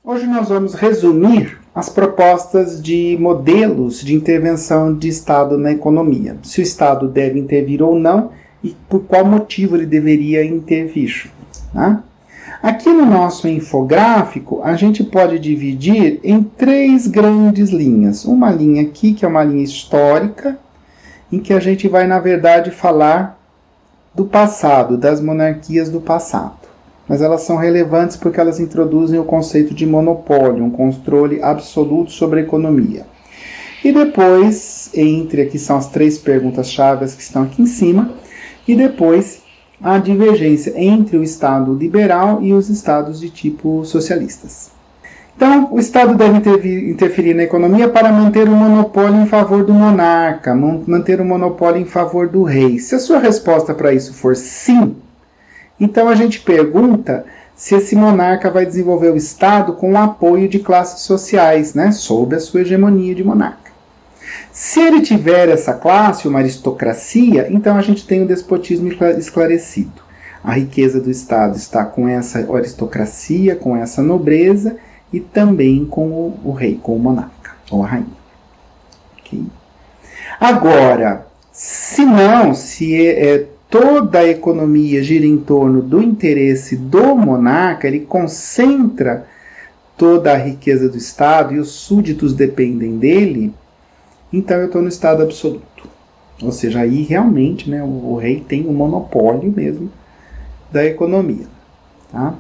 Hoje nós vamos resumir as propostas de modelos de intervenção de Estado na economia. Se o Estado deve intervir ou não e por qual motivo ele deveria intervir. Tá? Aqui no nosso infográfico, a gente pode dividir em três grandes linhas. Uma linha aqui, que é uma linha histórica, em que a gente vai, na verdade, falar do passado, das monarquias do passado. Mas elas são relevantes porque elas introduzem o conceito de monopólio, um controle absoluto sobre a economia. E depois, aqui são as três perguntas-chave que estão aqui em cima, e depois a divergência entre o Estado liberal e os Estados de tipo socialistas. Então, o Estado deve interferir na economia para manter o monopólio em favor do monarca, manter o monopólio em favor do rei. Se a sua resposta para isso for sim, então a gente pergunta se esse monarca vai desenvolver o Estado com o apoio de classes sociais, sob a sua hegemonia de monarca. Se ele tiver essa classe, uma aristocracia, então a gente tem o despotismo esclarecido. A riqueza do Estado está com essa aristocracia, com essa nobreza e também com o rei, com o monarca ou a rainha. Okay? Agora, se toda a economia gira em torno do interesse do monarca, ele concentra toda a riqueza do Estado e os súditos dependem dele, então eu estou no Estado absoluto. Ou seja, aí realmente o rei tem o monopólio mesmo da economia. Tá?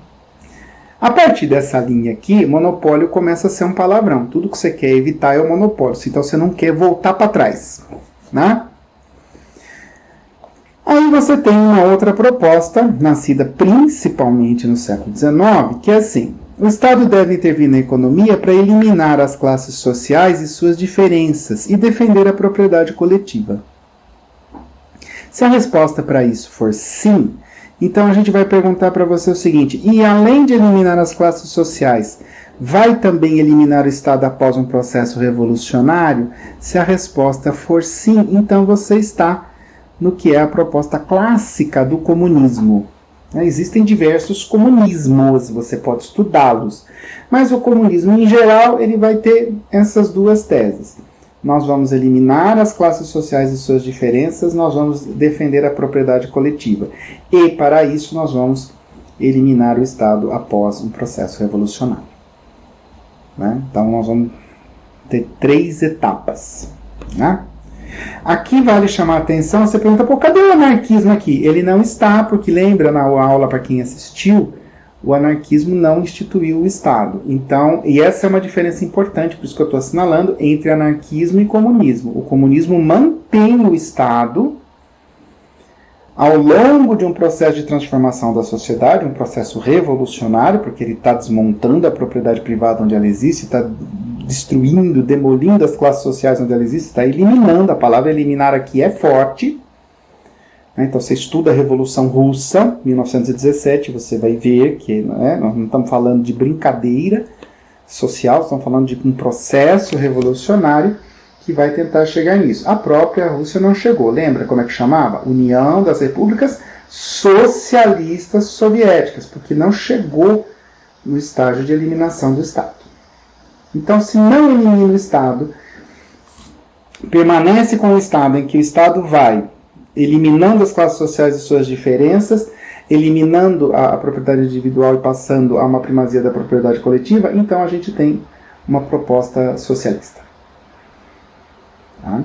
A partir dessa linha aqui, monopólio começa a ser um palavrão. Tudo que você quer evitar é o monopólio, então você não quer voltar para trás. Né? Aí você tem uma outra proposta, nascida principalmente no século XIX, que é assim: o Estado deve intervir na economia para eliminar as classes sociais e suas diferenças e defender a propriedade coletiva. Se a resposta para isso for sim, então a gente vai perguntar para você o seguinte: e além de eliminar as classes sociais, vai também eliminar o Estado após um processo revolucionário? Se a resposta for sim, então você está no que é a proposta clássica do comunismo. Existem diversos comunismos, você pode estudá-los, mas o comunismo em geral ele vai ter essas duas teses. Nós vamos eliminar as classes sociais e suas diferenças, nós vamos defender a propriedade coletiva. E para isso nós vamos eliminar o Estado após um processo revolucionário. Então nós vamos ter três etapas. Aqui vale chamar a atenção, você pergunta, cadê o anarquismo aqui? Ele não está, porque lembra na aula para quem assistiu, o anarquismo não instituiu o Estado. Então, e essa é uma diferença importante, por isso que eu estou assinalando, entre anarquismo e comunismo. O comunismo mantém o Estado ao longo de um processo de transformação da sociedade, um processo revolucionário, porque ele está desmontando a propriedade privada onde ela existe, está destruindo, demolindo as classes sociais onde ela existe, está eliminando. A palavra eliminar aqui é forte. Então você estuda a Revolução Russa, 1917, você vai ver que nós não estamos falando de brincadeira social, estamos falando de um processo revolucionário que vai tentar chegar nisso. A própria Rússia não chegou. Lembra como é que chamava? União das Repúblicas Socialistas Soviéticas, porque não chegou no estágio de eliminação do Estado. Então, se não elimina o Estado, permanece com o Estado em que o Estado vai eliminando as classes sociais e suas diferenças, eliminando a propriedade individual e passando a uma primazia da propriedade coletiva, então a gente tem uma proposta socialista. Tá?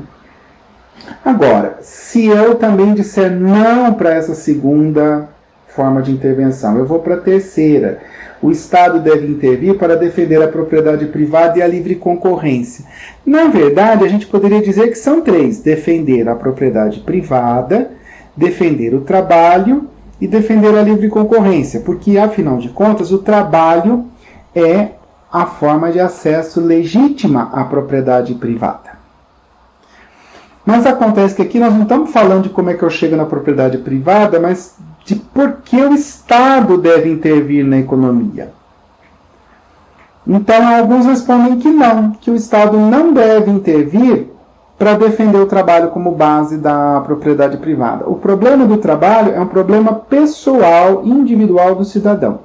Agora, se eu também disser não para essa segunda forma de intervenção, eu vou para a terceira. O Estado deve intervir para defender a propriedade privada e a livre concorrência. Na verdade, a gente poderia dizer que são três: defender a propriedade privada, defender o trabalho e defender a livre concorrência, porque, afinal de contas, o trabalho é a forma de acesso legítima à propriedade privada. Mas acontece que aqui nós não estamos falando de como é que eu chego na propriedade privada, mas de por que o Estado deve intervir na economia. Então, alguns respondem que não, que o Estado não deve intervir para defender o trabalho como base da propriedade privada. O problema do trabalho é um problema pessoal, individual do cidadão.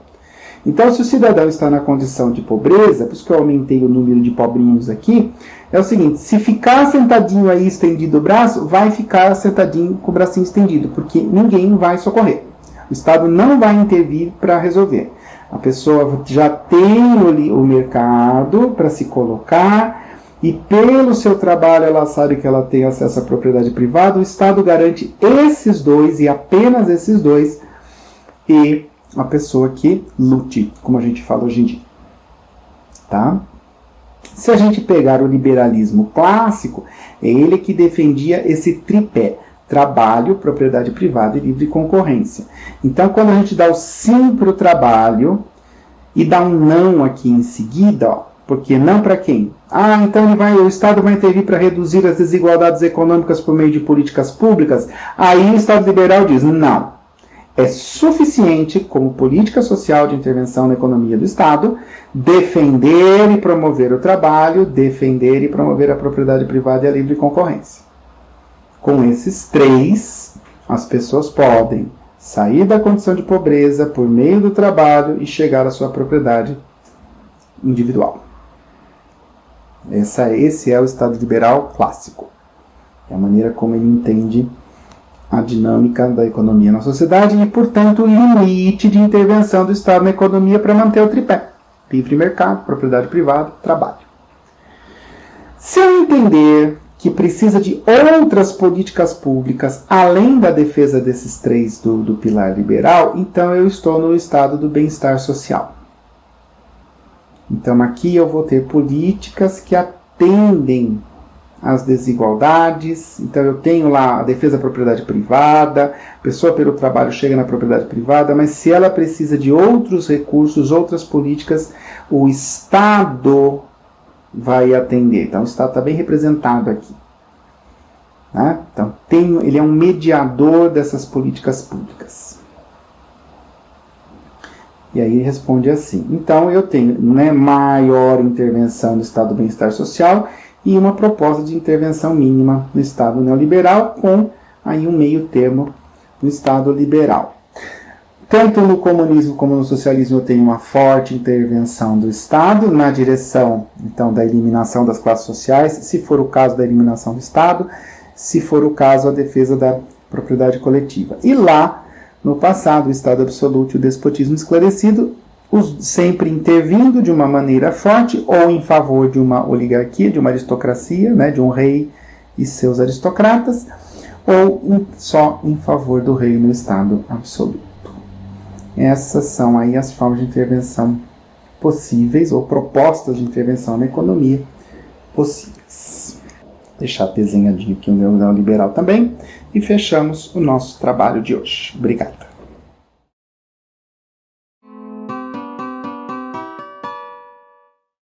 Então, se o cidadão está na condição de pobreza, por isso que eu aumentei o número de pobrinhos aqui, é o seguinte, se ficar sentadinho aí estendido o braço, vai ficar sentadinho com o bracinho estendido, porque ninguém vai socorrer. O Estado não vai intervir para resolver. A pessoa já tem o mercado para se colocar e pelo seu trabalho ela sabe que ela tem acesso à propriedade privada, o Estado garante esses dois e apenas esses dois e a pessoa que lute, como a gente fala hoje em dia. Tá? Se a gente pegar o liberalismo clássico, é ele que defendia esse tripé: trabalho, propriedade privada e livre concorrência. Então, quando a gente dá o sim para o trabalho e dá um não aqui em seguida, ó, porque não para quem? Então o Estado vai intervir para reduzir as desigualdades econômicas por meio de políticas públicas. Aí o Estado liberal diz, não. É suficiente, como política social de intervenção na economia do Estado, defender e promover o trabalho, defender e promover a propriedade privada e a livre concorrência. Com esses três, as pessoas podem sair da condição de pobreza por meio do trabalho e chegar à sua propriedade individual. Esse é o Estado liberal clássico. É a maneira como ele entende a dinâmica da economia na sociedade e, portanto, o limite de intervenção do Estado na economia para manter o tripé: livre mercado, propriedade privada, trabalho. Se eu entender que precisa de outras políticas públicas além da defesa desses três do pilar liberal, então eu estou no estado do bem-estar social. Então aqui eu vou ter políticas que atendem as desigualdades. Então eu tenho lá a defesa da propriedade privada, a pessoa pelo trabalho chega na propriedade privada, mas se ela precisa de outros recursos, outras políticas, o Estado vai atender. Então o Estado está bem representado aqui. Né? Então ele é um mediador dessas políticas públicas. E aí ele responde assim, então eu tenho maior intervenção no Estado do bem-estar social e uma proposta de intervenção mínima no Estado neoliberal, com aí um meio termo no Estado liberal. Tanto no comunismo como no socialismo eu tenho uma forte intervenção do Estado na direção, então, da eliminação das classes sociais, se for o caso da eliminação do Estado, se for o caso a defesa da propriedade coletiva. E lá, no passado, o Estado absoluto e o despotismo esclarecido, sempre intervindo de uma maneira forte ou em favor de uma oligarquia, de uma aristocracia, de um rei e seus aristocratas, ou só em favor do rei no Estado absoluto. Essas são aí as formas de intervenção possíveis, ou propostas de intervenção na economia possíveis. Deixar desenhadinho aqui o neoliberal também, e fechamos o nosso trabalho de hoje. Obrigado.